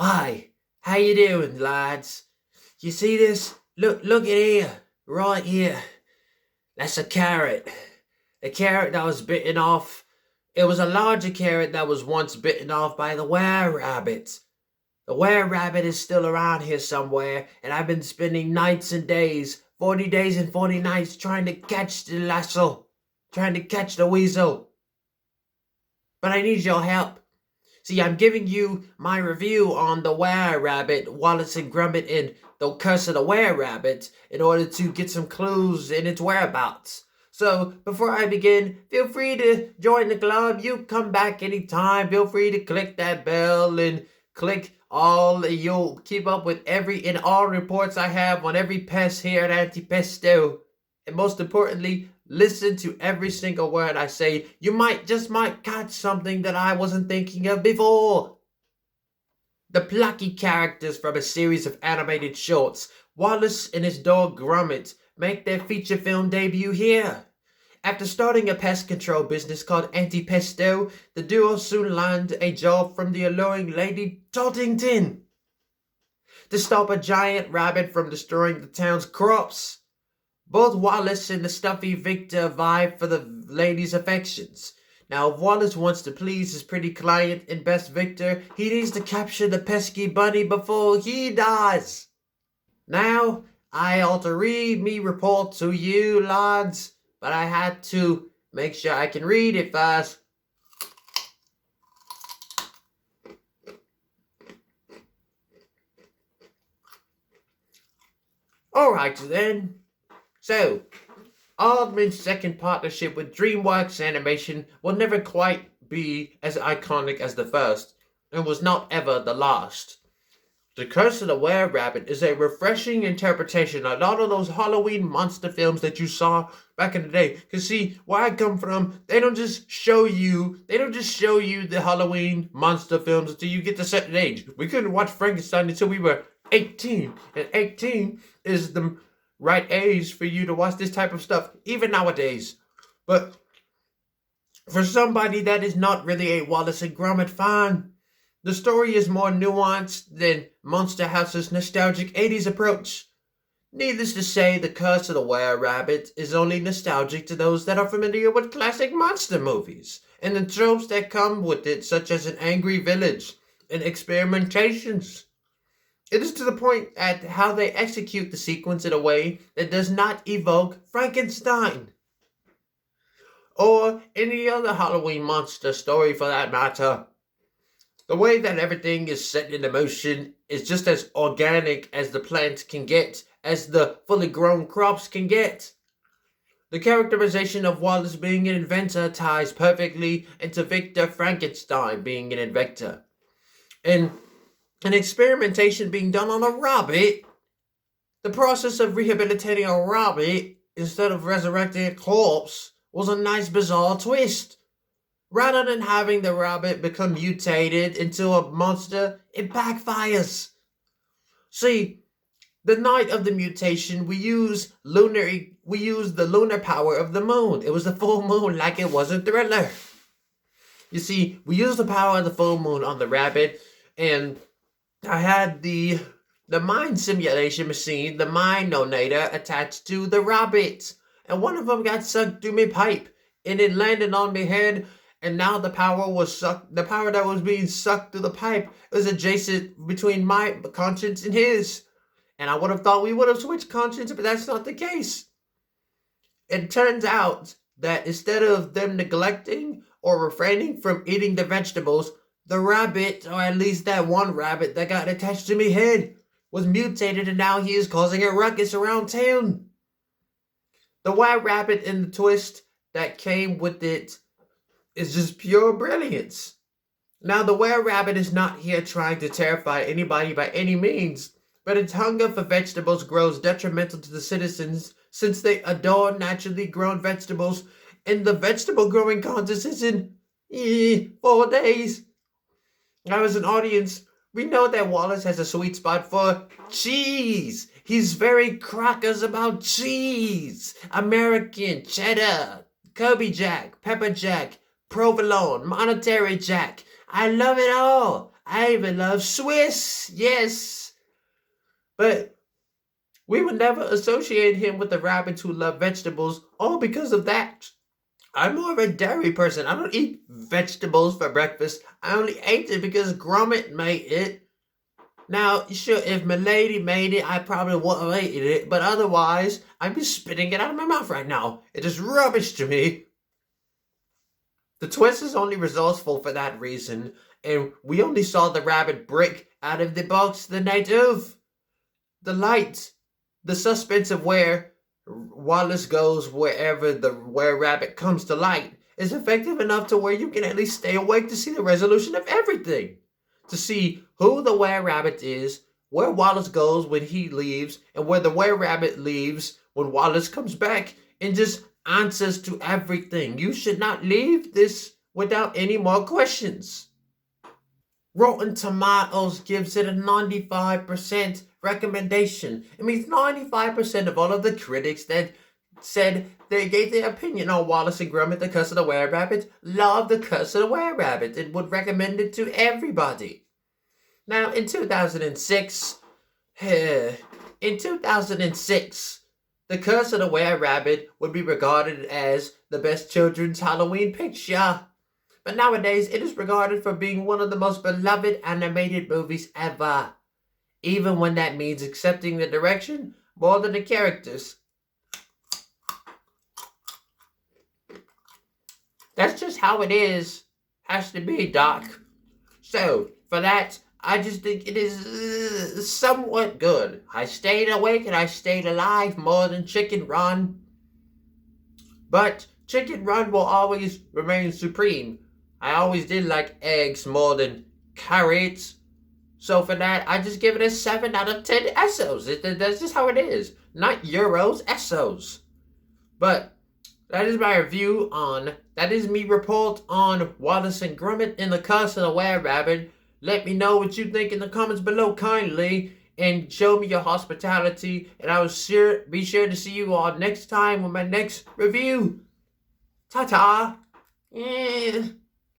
Hi, how you doing, lads? You see this? Look at here, right here. That's a carrot. A carrot that was bitten off. It was a larger carrot that was once bitten off by the were-rabbit. The were-rabbit is still around here somewhere, and I've been spending nights and days, 40 days and 40 nights, trying to catch the lasso, trying to catch the weasel. But I need your help. See, I'm giving you my review on the were-rabbit, Wallace and Gromit, and the curse of the were-rabbit in order to get some clues in its whereabouts. So, before I begin, feel free to join the club. You come back anytime. Feel free to click that bell and click all. You'll keep up with all reports I have on every pest here at Anti-Pesto. And most importantly, listen to every single word I say. You might catch something that I wasn't thinking of before. The plucky characters from a series of animated shorts, Wallace and his dog Gromit, make their feature film debut here. After starting a pest control business called Anti-Pesto, the duo soon land a job from the alluring Lady Tottington to stop a giant rabbit from destroying the town's crops. Both Wallace and the stuffy Victor vie for the lady's affections. Now, if Wallace wants to please his pretty client and best Victor, he needs to capture the pesky bunny before he dies. Now, I ought to read me report to you, lads, but I had to make sure I can read it first. Alright then. So, Aardman's second partnership with DreamWorks Animation will never quite be as iconic as the first, and was not ever the last. The Curse of the Were-Rabbit is a refreshing interpretation of a lot of those Halloween monster films that you saw back in the day. Cause see, where I come from, they don't just show you the Halloween monster films until you get to a certain age. We couldn't watch Frankenstein until we were 18, and 18 is the right age for you to watch this type of stuff, even nowadays. But for somebody that is not really a Wallace and Gromit fan, the story is more nuanced than Monster House's nostalgic 80s approach. Needless to say, The Curse of the Were-Rabbit is only nostalgic to those that are familiar with classic monster movies, and the tropes that come with it, such as an angry village and experimentations. It is to the point at how they execute the sequence in a way that does not evoke Frankenstein, or any other Halloween monster story for that matter. The way that everything is set into motion is just as organic as the plant can get, as the fully grown crops can get. The characterization of Wallace being an inventor ties perfectly into Victor Frankenstein being an inventor. And an experimentation being done on a rabbit, the process of rehabilitating a rabbit instead of resurrecting a corpse was a nice bizarre twist. Rather than having the rabbit become mutated into a monster, it backfires. See, the night of the mutation, we used the lunar power of the moon. It was the full moon, like it was a Thriller. You see, we used the power of the full moon on the rabbit, and I had the mind simulation machine, the mind donator, attached to the rabbit. And one of them got sucked through my pipe, and it landed on my head, and now the power that was being sucked through the pipe was adjacent between my conscience and his. And I would have thought we would have switched conscience, but that's not the case. It turns out that instead of them neglecting or refraining from eating the vegetables, the rabbit, or at least that one rabbit that got attached to me head, was mutated, and now he is causing a ruckus around town. The white rabbit and the twist that came with it is just pure brilliance. Now, the were-rabbit is not here trying to terrify anybody by any means, but its hunger for vegetables grows detrimental to the citizens since they adore naturally grown vegetables, and the vegetable growing contest is in 4 days. Now, as an audience, we know that Wallace has a sweet spot for cheese. He's very crackers about cheese. American, cheddar, Kirby Jack, Pepper Jack, provolone, monetary Jack. I love it all. I even love Swiss. Yes. But we would never associate him with the rabbits who love vegetables, all because of that. I'm more of a dairy person. I don't eat vegetables for breakfast. I only ate it because Gromit made it. Now, sure, if my lady made it, I probably would have eaten it, but otherwise, I'd be spitting it out of my mouth right now. It is rubbish to me. The twist is only resourceful for that reason, and we only saw the rabbit break out of the box the night of. The light, the suspense of where Wallace goes wherever the were-rabbit comes to light is effective enough to where you can at least stay awake to see the resolution of everything. To see who the were-rabbit is, where Wallace goes when he leaves, and where the were-rabbit leaves when Wallace comes back, and just answers to everything. You should not leave this without any more questions. Rotten Tomatoes gives it a 95% recommendation. It means 95% of all of the critics that said they gave their opinion on Wallace and Gromit, The Curse of the Were-Rabbit, loved The Curse of the Were-Rabbit and would recommend it to everybody. Now, in 2006, The Curse of the Were-Rabbit would be regarded as the best children's Halloween picture. But nowadays, it is regarded for being one of the most beloved animated movies ever. Even when that means accepting the direction more than the characters. That's just how it is. Has to be, Doc. So, for that, I just think it is somewhat good. I stayed awake and I stayed alive more than Chicken Run. But Chicken Run will always remain supreme. I always did like eggs more than carrots. So for that, I just give it a 7 out of 10 Essos. That's just how it is. Not euros, Essos. But that is my review on, that is me report on Wallace and Gromit in The Curse of the Were-Rabbit. Let me know what you think in the comments below kindly. And show me your hospitality. And I will be sure to see you all next time with my next review. Ta-ta.